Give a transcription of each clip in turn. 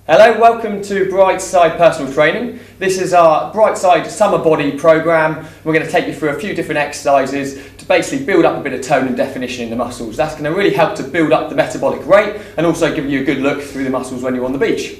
Hello, welcome to Brightside Personal Training. This is our Brightside Summer Body programme. We're going to take you through a few different exercises to basically build up a bit of tone and definition in the muscles. That's going to really help to build up the metabolic rate and also give you a good look through the muscles when you're on the beach.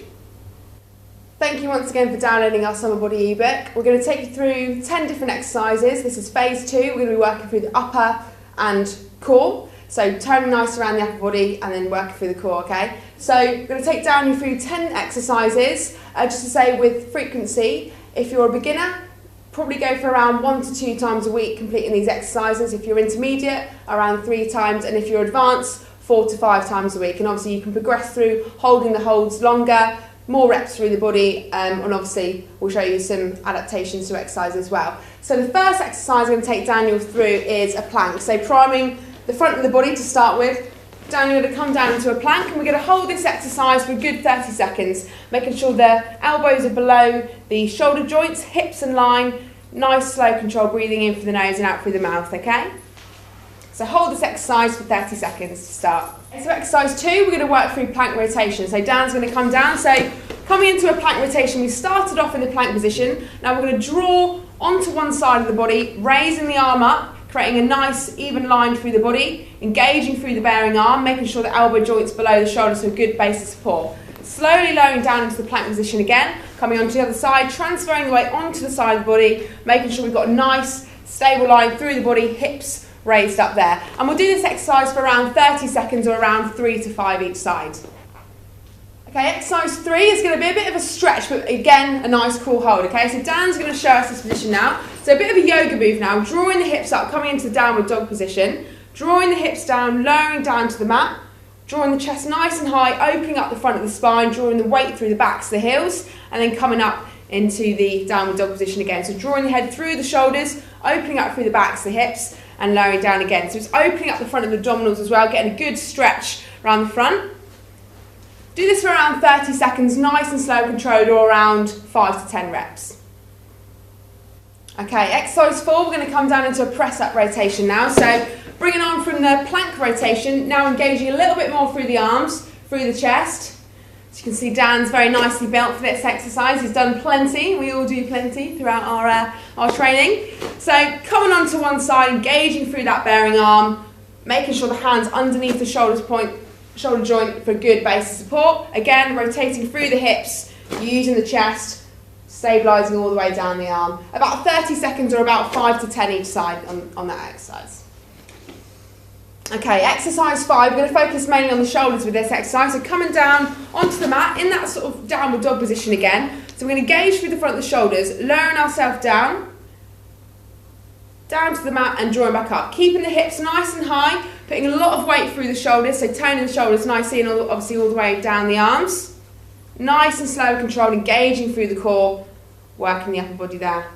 Thank you once again for downloading our Summer Body ebook. We're going to take you through 10 different exercises. This is phase 2. We're going to be working through the upper and core. So turning nice around the upper body and then working through the core, okay? So we're going to take down you through 10 exercises, just to say with frequency. If you're a beginner, probably go for around 1 to 2 times a week completing these exercises. If you're intermediate, around 3 times, and if you're advanced, 4 to 5 times a week. And obviously you can progress through holding the holds longer, more reps through the body, and obviously we'll show you some adaptations to exercise as well. So the first exercise I'm going to take Daniel through is a plank. So priming the front of the body to start with. Daniel, going to come down into a plank and we're going to hold this exercise for a good 30 seconds, making sure the elbows are below the shoulder joints, hips in line, nice slow control breathing in through the nose and out through the mouth, okay? So hold this exercise for 30 seconds to start. So exercise 2, we're going to work through plank rotation. So Dan's going to come down, so coming into a plank rotation, we started off in the plank position. Now we're going to draw onto one side of the body, raising the arm up, creating a nice even line through the body, engaging through the bearing arm, making sure the elbow joints below the shoulders for a good base of support. Slowly lowering down into the plank position again, coming onto the other side, transferring the weight onto the side of the body, making sure we've got a nice stable line through the body, hips raised up there. And we'll do this exercise for around 30 seconds or around 3 to 5 each side. Okay, exercise 3 is going to be a bit of a stretch, but again, a nice cool hold, okay? So Dan's going to show us this position now. So a bit of a yoga move now, drawing the hips up, coming into the downward dog position, drawing the hips down, lowering down to the mat, drawing the chest nice and high, opening up the front of the spine, drawing the weight through the backs of the heels, and then coming up into the downward dog position again. So drawing the head through the shoulders, opening up through the backs of the hips, and lowering down again. So it's opening up the front of the abdominals as well, getting a good stretch around the front. Do this for around 30 seconds, nice and slow controlled, or around 5 to 10 reps. Okay, exercise 4, we're going to come down into a press-up rotation now. So bringing on from the plank rotation, now engaging a little bit more through the arms, through the chest. As you can see, Dan's very nicely built for this exercise. He's done plenty. We all do plenty throughout our training. So coming onto one side, engaging through that bearing arm, making sure the hands underneath the shoulder joint for good base of support. Again, rotating through the hips, using the chest, stabilising all the way down the arm. About 30 seconds or about 5 to 10 each side on that exercise. Okay, exercise 5, we're going to focus mainly on the shoulders with this exercise. So coming down onto the mat in that sort of downward dog position again. So we're going to engage through the front of the shoulders, lowering ourselves down to the mat and drawing back up. Keeping the hips nice and high, putting a lot of weight through the shoulders, so toning the shoulders nicely and obviously all the way down the arms. Nice and slow controlled, engaging through the core, working the upper body there.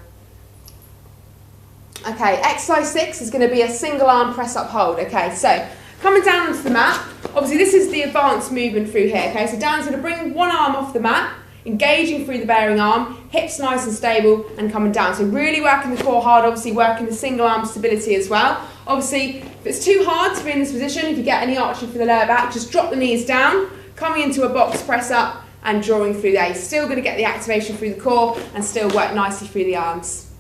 Okay, exercise 6 is going to be a single arm press up hold. Okay, so coming down onto the mat, obviously this is the advanced movement through here. Okay, so Dan's going to bring one arm off the mat, engaging through the bearing arm, hips nice and stable and coming down. So really working the core hard, obviously working the single arm stability as well. Obviously, if it's too hard to be in this position, if you get any arching through the lower back, just drop the knees down, coming into a box press up and drawing through there. You're still going to get the activation through the core and still work nicely through the arms.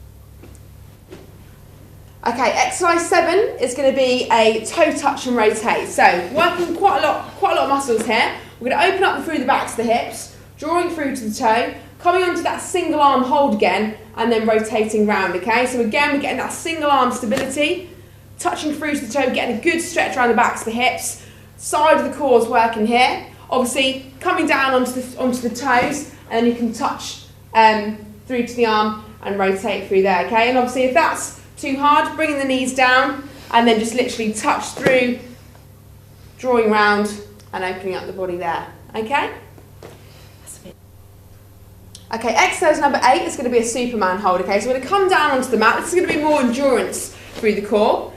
Okay, exercise 7 is going to be a toe touch and rotate. So working quite a lot of muscles here. We're going to open up through the backs of the hips, drawing through to the toe, coming onto that single arm hold again, and then rotating round, okay? So again, we're getting that single arm stability, touching through to the toe, getting a good stretch around the backs of the hips, side of the core is working here. Obviously, coming down onto the toes, and then you can touch through to the arm and rotate through there, okay? And obviously, if that's too hard, bringing the knees down, and then just literally touch through, drawing round, and opening up the body there, okay? Okay, exercise number 8 is going to be a Superman hold, okay? So we're going to come down onto the mat. This is going to be more endurance through the core.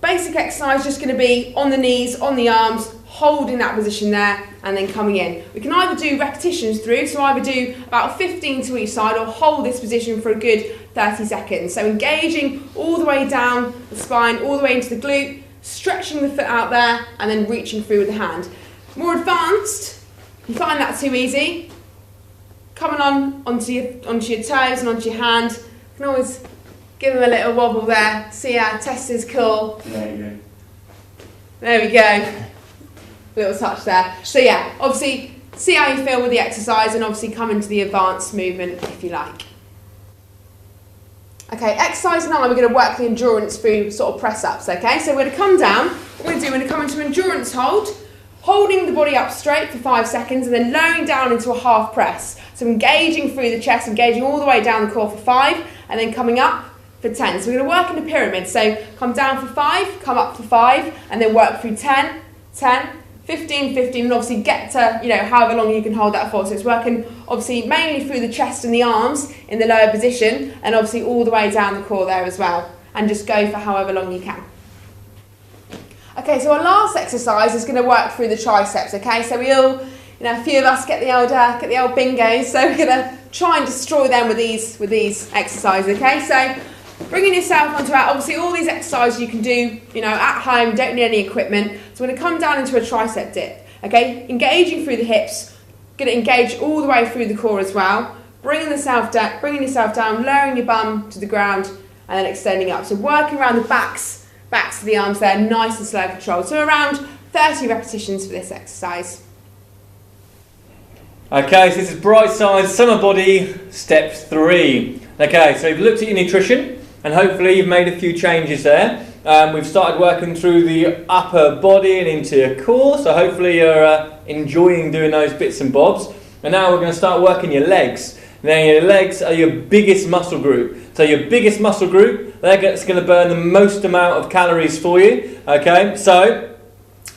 Basic exercise just going to be on the knees, on the arms, holding that position there, and then coming in. We can either do repetitions through, so either do about 15 to each side, or hold this position for a good 30 seconds. So engaging all the way down the spine, all the way into the glute, stretching the foot out there, and then reaching through with the hand. More advanced, If you find that too easy, coming onto your toes and onto your hand, you can always give them a little wobble there. See our test is cool. There you go. There we go. Little touch there. So yeah, obviously see how you feel with the exercise and obviously come into the advanced movement if you like. Okay, exercise 9, we're going to work the endurance through sort of press ups, okay? So we're going to come down, what we're going to come into endurance hold, holding the body up straight for 5 seconds and then lowering down into a half press. So engaging through the chest, engaging all the way down the core for 5 and then coming up for 10. So we're going to work in a pyramid. So come down for 5, come up for 5 and then work through 10, 10, 15, 15 and obviously get to, however long you can hold that for. So it's working obviously mainly through the chest and the arms in the lower position and obviously all the way down the core there as well. And just go for however long you can. Okay, so our last exercise is going to work through the triceps, okay? So we all, a few of us get the old bingos, so we're going to try and destroy them with these exercises, okay? So bringing yourself onto our, obviously all these exercises you can do, at home, don't need any equipment. So we're going to come down into a tricep dip, okay? Engaging through the hips, going to engage all the way through the core as well. Bringing yourself down, lowering your bum to the ground, and then extending up. So working around the backs of the arms there, nice and slow control. So around 30 repetitions for this exercise. Okay, so this is Bright Side Summer Body Step 3. Okay, so you've looked at your nutrition and hopefully you've made a few changes there. We've started working through the upper body and into your core, so hopefully you're enjoying doing those bits and bobs. And now we're going to start working your legs. Now your legs are your biggest muscle group. So your biggest muscle group, that's going to burn the most amount of calories for you. Okay, so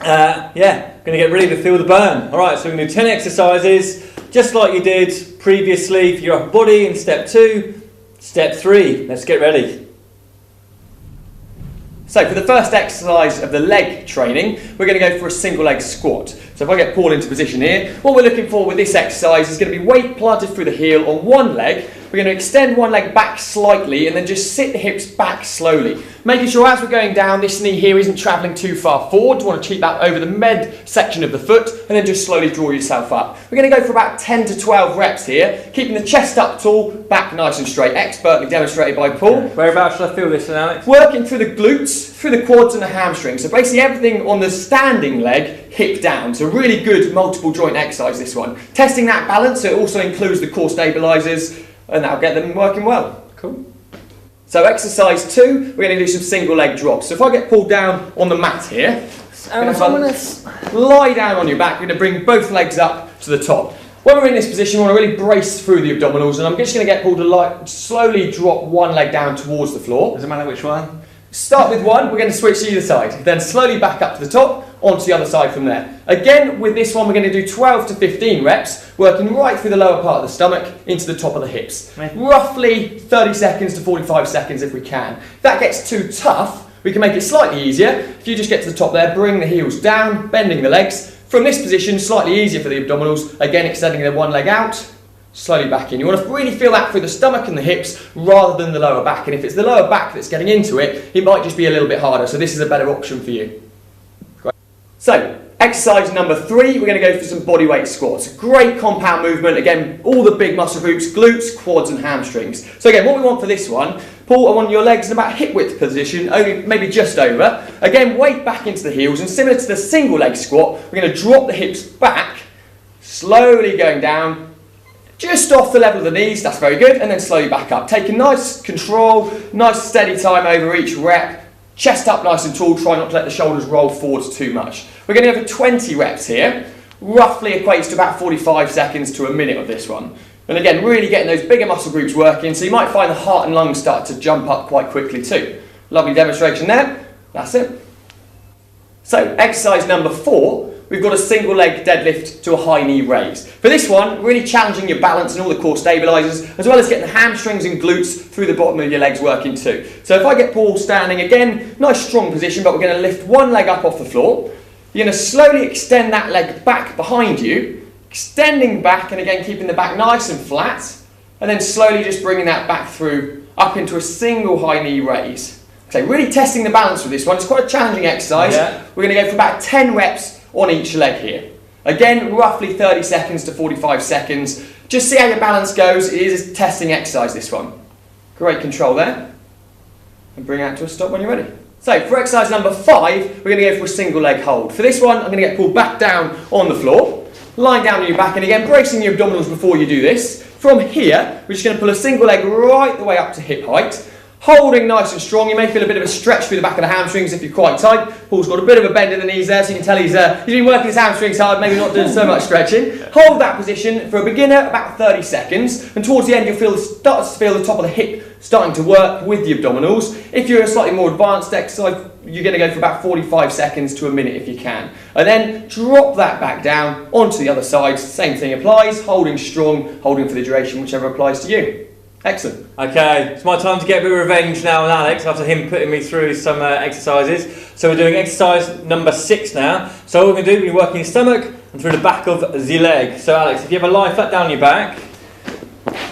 going to get ready to feel the burn. Alright, so we're going to do 10 exercises, just like you did previously for your upper body in step 2. Step 3, let's get ready. So for the first exercise of the leg training, we're going to go for a single leg squat. So if I get Paul into position here, what we're looking for with this exercise is going to be weight planted through the heel on one leg. We're going to extend one leg back slightly and then just sit the hips back slowly. Making sure as we're going down, this knee here isn't travelling too far forward. You want to keep that over the med section of the foot and then just slowly draw yourself up. We're going to go for about 10 to 12 reps here, keeping the chest up tall, back nice and straight, expertly demonstrated by Paul. Whereabouts should I feel this, Alex? Working through the glutes, through the quads and the hamstrings. So basically everything on the standing leg, hip down. So really good multiple joint exercise, this one. Testing that balance, so it also includes the core stabilisers, and that'll get them working well. Cool. So exercise 2, we're going to do some single leg drops. So if I get pulled down on the mat here, lie down on your back, we're going to bring both legs up to the top. When we're in this position, we want to really brace through the abdominals, and I'm just going to get Paul to slowly drop one leg down towards the floor. Doesn't matter which one. Start with one, we're going to switch to either side, then slowly back up to the top, onto the other side from there. Again, with this one, we're going to do 12 to 15 reps, working right through the lower part of the stomach into the top of the hips. Right. Roughly 30 seconds to 45 seconds if we can. If that gets too tough, we can make it slightly easier. If you just get to the top there, bring the heels down, bending the legs. From this position, slightly easier for the abdominals, again extending the one leg out, slowly back in. You want to really feel that through the stomach and the hips rather than the lower back. And if it's the lower back that's getting into it, it might just be a little bit harder. So this is a better option for you. Great. So, exercise number 3, we're going to go for some bodyweight squats. Great compound movement. Again, all the big muscle groups, glutes, quads and hamstrings. So again, what we want for this one, Paul, I want your legs in about hip width position, only maybe just over. Again, weight back into the heels, and similar to the single leg squat, we're going to drop the hips back, slowly going down, just off the level of the knees, that's very good, and then slowly back up. Taking nice control, nice steady time over each rep, chest up nice and tall, try not to let the shoulders roll forwards too much. We're going to go for 20 reps here, roughly equates to about 45 seconds to a minute of this one. And again, really getting those bigger muscle groups working, so you might find the heart and lungs start to jump up quite quickly too. Lovely demonstration there, that's it. So, exercise number 4, we've got a single leg deadlift to a high knee raise. For this one, really challenging your balance and all the core stabilisers, as well as getting the hamstrings and glutes through the bottom of your legs working too. So if I get Paul standing again, nice strong position, but we're going to lift one leg up off the floor. You're going to slowly extend that leg back behind you, extending back and again keeping the back nice and flat, and then slowly just bringing that back through up into a single high knee raise. So really testing the balance with this one. It's quite a challenging exercise. Yeah. We're going to go for about 10 reps on each leg here. Again, roughly 30 seconds to 45 seconds. Just see how your balance goes. It is a testing exercise, this one. Great control there. And bring it to a stop when you're ready. So for exercise number 5, we're going to go for a single leg hold. For this one, I'm going to get pulled back down on the floor, lying down on your back, and again, bracing your abdominals before you do this. From here, we're just going to pull a single leg right the way up to hip height, holding nice and strong. You may feel a bit of a stretch through the back of the hamstrings if you're quite tight. Paul's got a bit of a bend in the knees there, so you can tell he's been working his hamstrings hard, maybe not doing so much stretching. Hold that position for a beginner about 30 seconds, and towards the end you'll start to feel the top of the hip starting to work with the abdominals. If you're a slightly more advanced exercise, you're going to go for about 45 seconds to a minute if you can. And then drop that back down onto the other side. Same thing applies, holding strong, holding for the duration, whichever applies to you. Excellent. Okay, it's my time to get a bit of revenge now on Alex after him putting me through some exercises. So we're doing exercise number 6 now. So what we're going to do, we're working your stomach and through the back of the leg. So Alex, if you have a lie flat down your back,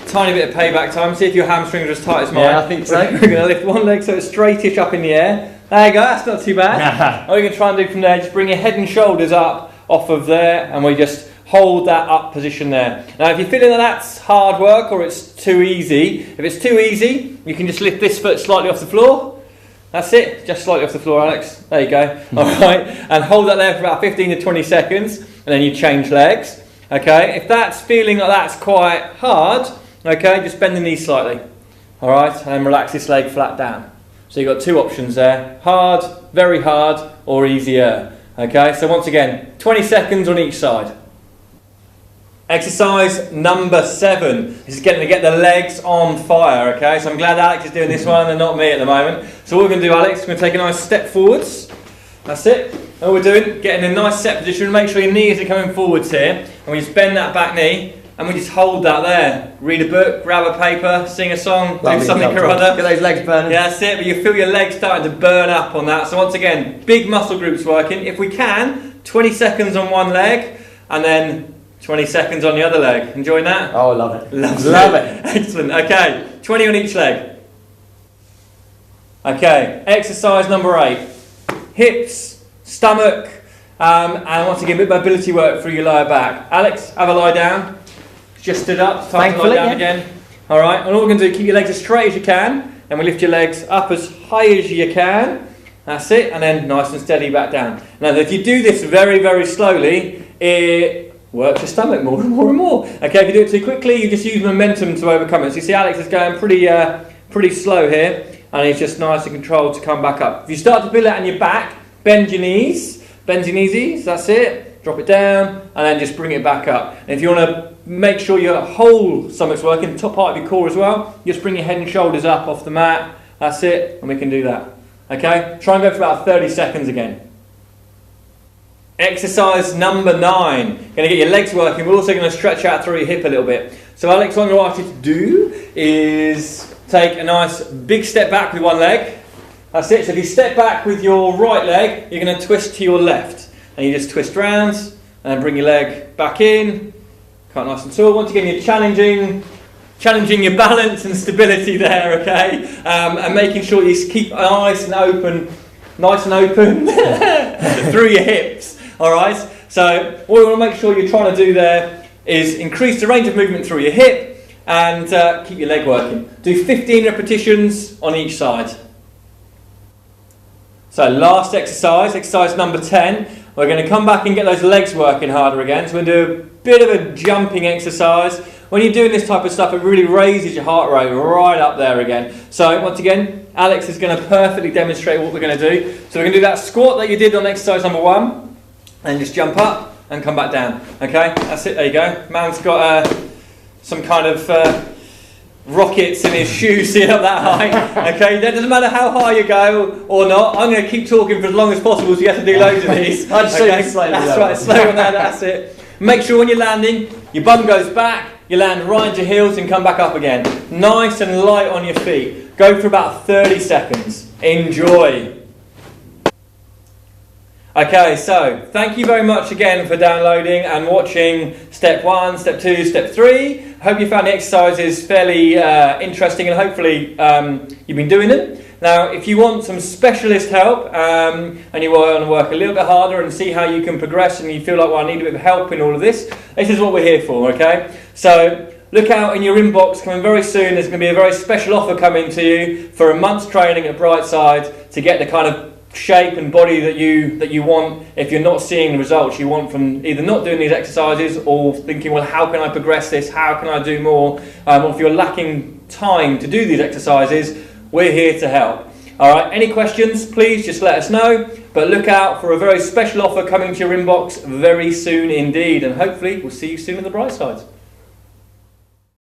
tiny bit of payback time. See if your hamstrings are as tight as mine. Yeah, I think so. We're going to lift one leg so it's straightish up in the air. There you go, that's not too bad. All you're going to try and do from there, just bring your head and shoulders up off of there, and we just hold that up position there. Now if you're feeling that that's hard work or it's too easy, if it's too easy, you can just lift this foot slightly off the floor. That's it, just slightly off the floor, Alex. There you go. Alright, and hold that there for about 15 to 20 seconds, and then you change legs. Okay, if that's feeling like that's quite hard, okay, just bend the knees slightly. Alright, and then relax this leg flat down. So you've got 2 options there, hard, very hard, or easier. Okay, so once again, 20 seconds on each side. Exercise number 7. This is going to get the legs on fire, okay? So I'm glad Alex is doing this one and not me at the moment. So what we're going to do, Alex, we're going to take a nice step forwards. That's it. All we're doing, getting a nice set position, make sure your knees are coming forwards here. And we just bend that back knee, and we just hold that there. Read a book, grab a paper, sing a song, do something or other. Get those legs burning. Yeah, that's it, but you feel your legs starting to burn up on that. So once again, big muscle groups working. If we can, 20 seconds on one leg, and then 20 seconds on the other leg. Enjoying that? Oh, love it. Love it. Excellent. Okay, 20 on each leg. Okay, exercise number 8. Hips, stomach, and once again, a bit of mobility work through your lower back. Alex, have a lie down. Just stood up, time to lie down again. Alright, and all we're going to do, keep your legs as straight as you can, and we lift your legs up as high as you can. That's it, and then nice and steady back down. Now, if you do this very, very slowly, it works your stomach more and more and more. Okay, if you do it too quickly, you just use momentum to overcome it. So you see Alex is going pretty slow here, and he's just nice and controlled to come back up. If you start to feel that in your back, bend your knees, that's it, drop it down, and then just bring it back up. And if you want to make sure your whole stomach's working, the top part of your core as well, just bring your head and shoulders up off the mat, that's it, and we can do that. Okay, try and go for about 30 seconds again. Exercise number 9. Going to get your legs working. We're also going to stretch out through your hip a little bit. So Alex, what I'm going to ask you to do is take a nice big step back with one leg. That's it. So if you step back with your right leg, you're going to twist to your left. And you just twist round and then bring your leg back in. Quite nice and tall. Once again, you're challenging your balance and stability there, okay? And making sure you keep nice and open through your hips. Alright, so what we want to make sure you're trying to do there is increase the range of movement through your hip and keep your leg working. Do 15 repetitions on each side. So last exercise number 10, we're going to come back and get those legs working harder again. So we're going to do a bit of a jumping exercise. When you're doing this type of stuff, it really raises your heart rate right up there again. So once again, Alex is going to perfectly demonstrate what we're going to do. So we're going to do that squat that you did on exercise number 1. And just jump up and come back down. Okay, that's it, there you go. Man's got some kind of rockets in his shoes sitting up that high. Okay, that doesn't matter how high you go or not. I'm going to keep talking for as long as possible so you have to do loads of these. I'll just show you slightly. That's right, slow on that, that's it. Make sure when you're landing, your bum goes back, you land right into heels and come back up again. Nice and light on your feet. Go for about 30 seconds. Enjoy. Okay, so thank you very much again for downloading and watching step 1, step 2, step 3. Hope you found the exercises fairly interesting and hopefully you've been doing them. Now, if you want some specialist help and you want to work a little bit harder and see how you can progress and you feel like, well, I need a bit of help in all of this, this is what we're here for, okay? So look out in your inbox coming very soon. There's going to be a very special offer coming to you for a month's training at Brightside to get the kind of shape and body that you want if you're not seeing the results you want from either not doing these exercises or thinking, well, how can I progress this? How can I do more? Or if you're lacking time to do these exercises, we're here to help. All right, any questions, please just let us know. But look out for a very special offer coming to your inbox very soon indeed. And hopefully we'll see you soon at the Bright Sides.